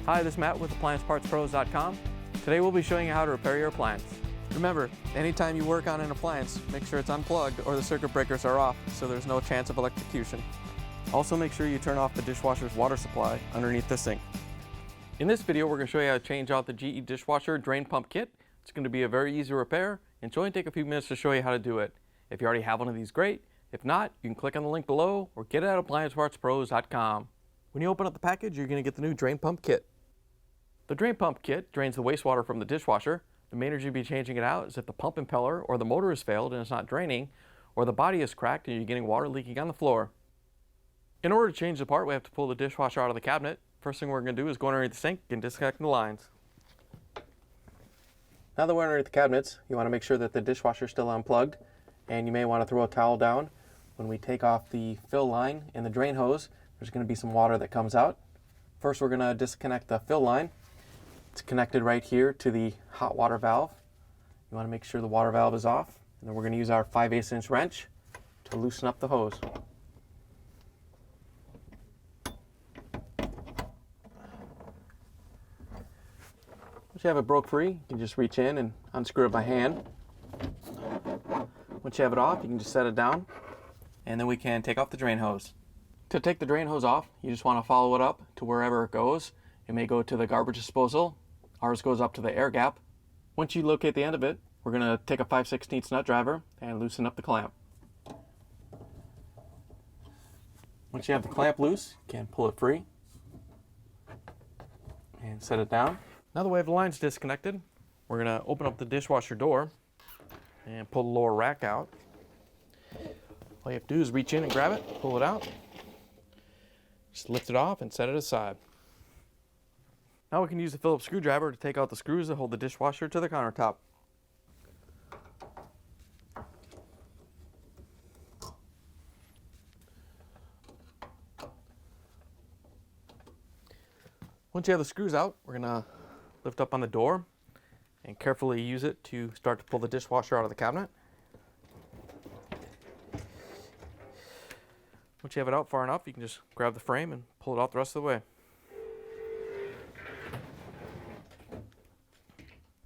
Hi, this is Matt with AppliancePartsPros.com. Today we'll be showing you how to repair your appliance. Remember, anytime you work on an appliance, make sure it's unplugged or the circuit breakers are off so there's no chance of electrocution. Also make sure you turn off the dishwasher's water supply underneath the sink. In this video we're going to show you how to change out the GE Dishwasher Drain Pump Kit. It's going to be a very easy repair and it's only take a few minutes to show you how to do it. If you already have one of these, great. If not, you can click on the link below or get it at AppliancePartsPros.com. When you open up the package, you're going to get the new Drain Pump Kit. The Drain Pump Kit drains the wastewater from the dishwasher. The main reason you'd be changing it out is if the pump impeller or the motor has failed and it's not draining, or the body is cracked and you're getting water leaking on the floor. In order to change the part, we have to pull the dishwasher out of the cabinet. First thing we're going to do is go underneath the sink and disconnect the lines. Now that we're underneath the cabinets, you want to make sure that the dishwasher is still unplugged, and you may want to throw a towel down. When we take off the fill line and the drain hose, there's going to be some water that comes out. First, we're going to disconnect the fill line. It's connected right here to the hot water valve. You want to make sure the water valve is off, and then we're going to use our 5/8" wrench to loosen up the hose. Once you have it broke free, you can just reach in and unscrew it by hand. Once you have it off, you can just set it down, and then we can take off the drain hose. To take the drain hose off, you just want to follow it up to wherever it goes. It may go to the garbage disposal. Ours goes up to the air gap. Once you locate the end of it, we're going to take a 5/16 nut driver and loosen up the clamp. Once you have the clamp loose, you can pull it free and set it down. Now that we have the lines disconnected, we're going to open up the dishwasher door and pull the lower rack out. All you have to do is reach in and grab it, pull it out, just lift it off and set it aside. Now we can use the Phillips screwdriver to take out the screws that hold the dishwasher to the countertop. Once you have the screws out, we're going to lift up on the door and carefully use it to start to pull the dishwasher out of the cabinet. Once you have it out far enough, you can just grab the frame and pull it out the rest of the way.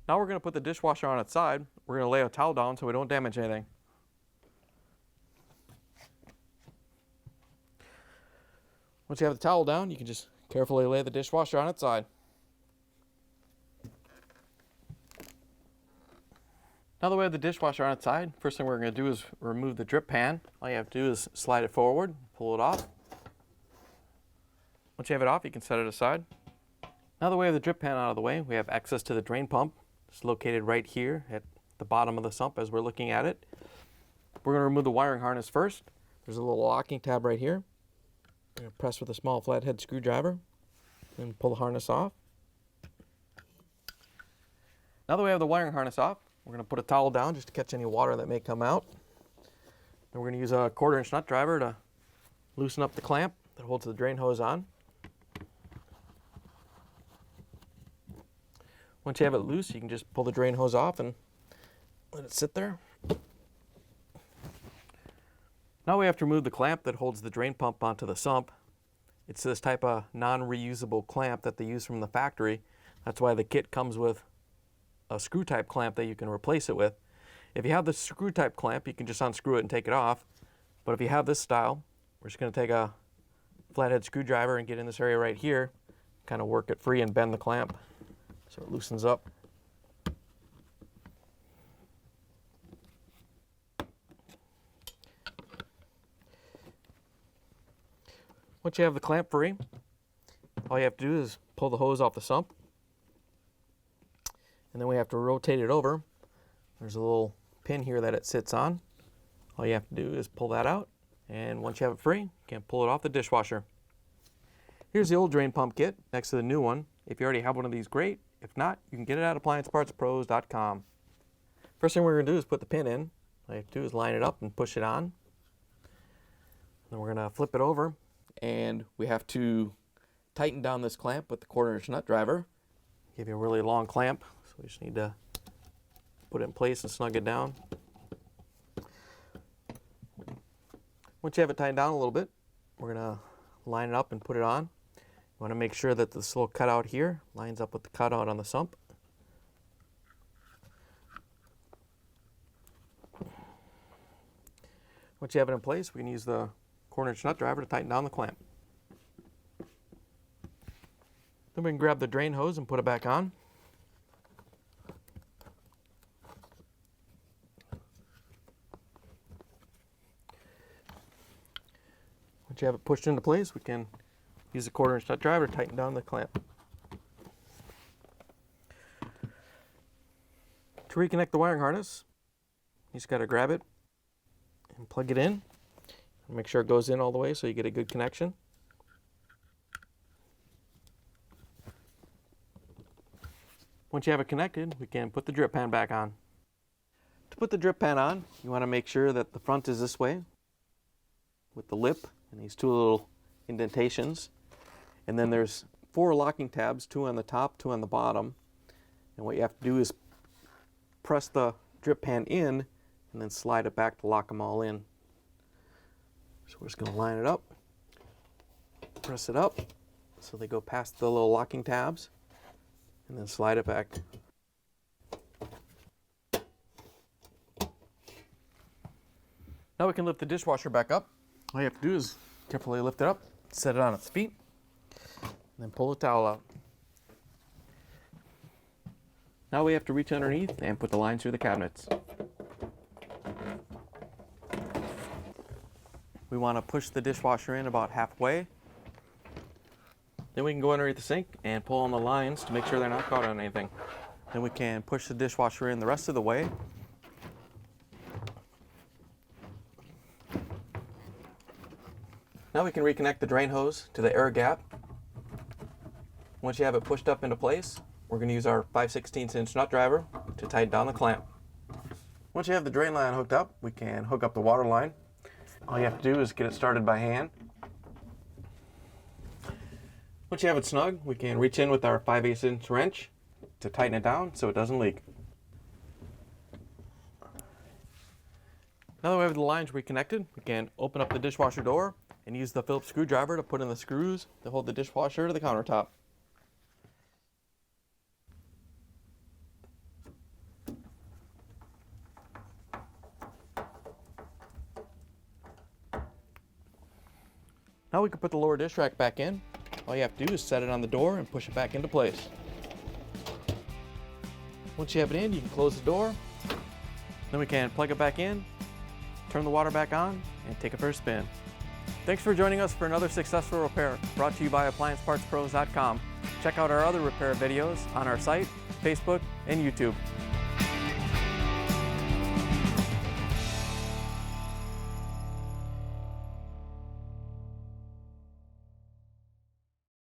Now we're going to put the dishwasher on its side. We're going to lay a towel down so we don't damage anything. Once you have the towel down, you can just carefully lay the dishwasher on its side. Now that we have the dishwasher on its side, first thing we're going to do is remove the drip pan. All you have to do is slide it forward, pull it off. Once you have it off, you can set it aside. Now that we have the drip pan out of the way, we have access to the drain pump. It's located right here at the bottom of the sump as we're looking at it. We're going to remove the wiring harness first. There's a little locking tab right here. We're going to press with a small flathead screwdriver and pull the harness off. Now that we have the wiring harness off, we're going to put a towel down just to catch any water that may come out. Then we're going to use a 1/4" nut driver to loosen up the clamp that holds the drain hose on. Once you have it loose, you can just pull the drain hose off and let it sit there. Now we have to remove the clamp that holds the drain pump onto the sump. It's this type of non-reusable clamp that they use from the factory. That's why the kit comes with a screw type clamp that you can replace it with. If you have the screw type clamp, you can just unscrew it and take it off. But if you have this style, we're just going to take a flathead screwdriver and get in this area right here, kind of work it free and bend the clamp so it loosens up. Once you have the clamp free, all you have to do is pull the hose off the sump. And then we have to rotate it over. There's a little pin here that it sits on. All you have to do is pull that out. And once you have it free, you can pull it off the dishwasher. Here's the old drain pump kit next to the new one. If you already have one of these, great. If not, you can get it at AppliancePartsPros.com. First thing we're going to do is put the pin in. All you have to do is line it up and push it on. Then we're going to flip it over. And we have to tighten down this clamp with the 1/4" nut driver. Give you a really long clamp, so we just need to put it in place and snug it down. Once you have it tightened down a little bit, we're going to line it up and put it on. want to make sure that this little cutout here lines up with the cutout on the sump. Once you have it in place, we can use the 1/4" nut driver to tighten down the clamp. Then we can grab the drain hose and put it back on. Once you have it pushed into place, we can use the 1/4" nut driver to tighten down the clamp. To reconnect the wiring harness, you just got to grab it and plug it in. Make sure it goes in all the way so you get a good connection. Once you have it connected, we can put the drip pan back on. To put the drip pan on, you want to make sure that the front is this way with the lip and these 2 little indentations. And then there's 4 locking tabs, 2 on the top, 2 on the bottom. And what you have to do is press the drip pan in and then slide it back to lock them all in. So we're just going to line it up, press it up so they go past the little locking tabs, and then slide it back. Now we can lift the dishwasher back up. All you have to do is carefully lift it up, set it on its feet, and then pull the towel out. Now we have to reach underneath and put the lines through the cabinets. We want to push the dishwasher in about halfway. Then we can go underneath the sink and pull on the lines to make sure they're not caught on anything. Then we can push the dishwasher in the rest of the way. Now we can reconnect the drain hose to the air gap. Once you have it pushed up into place, we're going to use our 5/16" nut driver to tighten down the clamp. Once you have the drain line hooked up, we can hook up the water line. All you have to do is get it started by hand. Once you have it snug, we can reach in with our 5/8" wrench to tighten it down so it doesn't leak. Now that we have the lines reconnected, we can open up the dishwasher door and use the Phillips screwdriver to put in the screws to hold the dishwasher to the countertop. Now we can put the lower dish rack back in. All you have to do is set it on the door and push it back into place. Once you have it in, you can close the door. Then we can plug it back in, turn the water back on, and take it for a spin. Thanks for joining us for another successful repair brought to you by AppliancePartsPros.com. Check out our other repair videos on our site, Facebook, and YouTube.